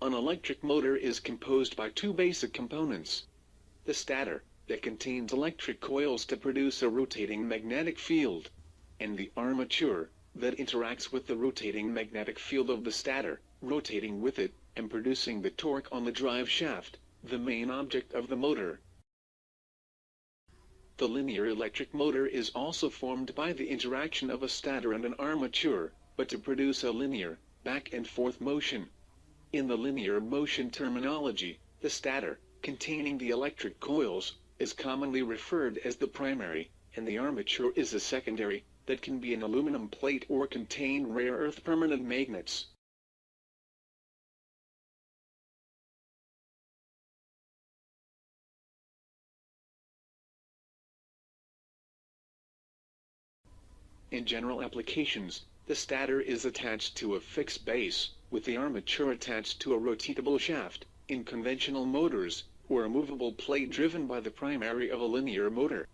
An electric motor is composed by two basic components. The stator, that contains electric coils to produce a rotating magnetic field, and the armature, that interacts with the rotating magnetic field of the stator, rotating with it, and producing the torque on the drive shaft, the main object of the motor. The linear electric motor is also formed by the interaction of a stator and an armature, but to produce a linear, back and forth motion. In the linear motion terminology, the stator, containing the electric coils, is commonly referred as the primary, and the armature is a secondary, that can be an aluminum plate or contain rare earth permanent magnets. In general applications, the stator is attached to a fixed base, with the armature attached to a rotatable shaft, in conventional motors, or a movable plate driven by the primary of a linear motor.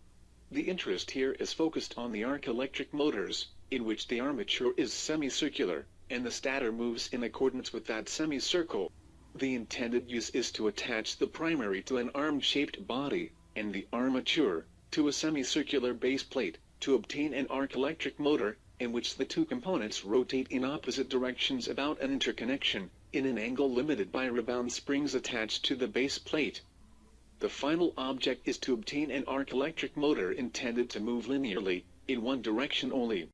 The interest here is focused on the arc electric motors, in which the armature is semicircular, and the stator moves in accordance with that semicircle. The intended use is to attach the primary to an arm-shaped body, and the armature to a semicircular base plate, to obtain an arc electric motor, in which the two components rotate in opposite directions about an interconnection, in an angle limited by rebound springs attached to the base plate. The final object is to obtain an arc electric motor intended to move linearly, in one direction only.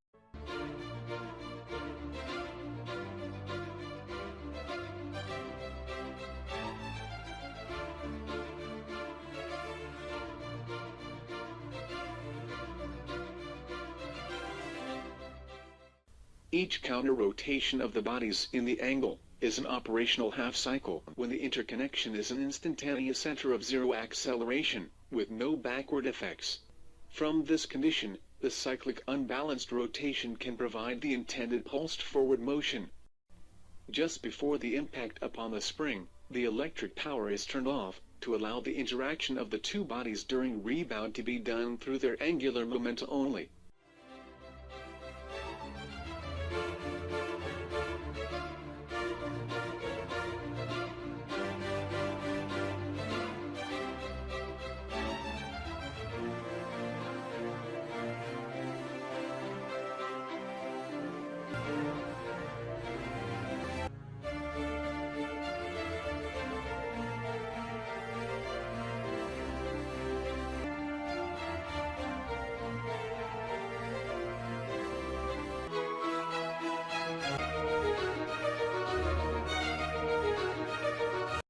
Each counter-rotation of the bodies in the angle is an operational half-cycle when the interconnection is an instantaneous center of zero acceleration, with no backward effects. From this condition, the cyclic unbalanced rotation can provide the intended pulsed forward motion. Just before the impact upon the spring, the electric power is turned off, to allow the interaction of the two bodies during rebound to be done through their angular momentum only.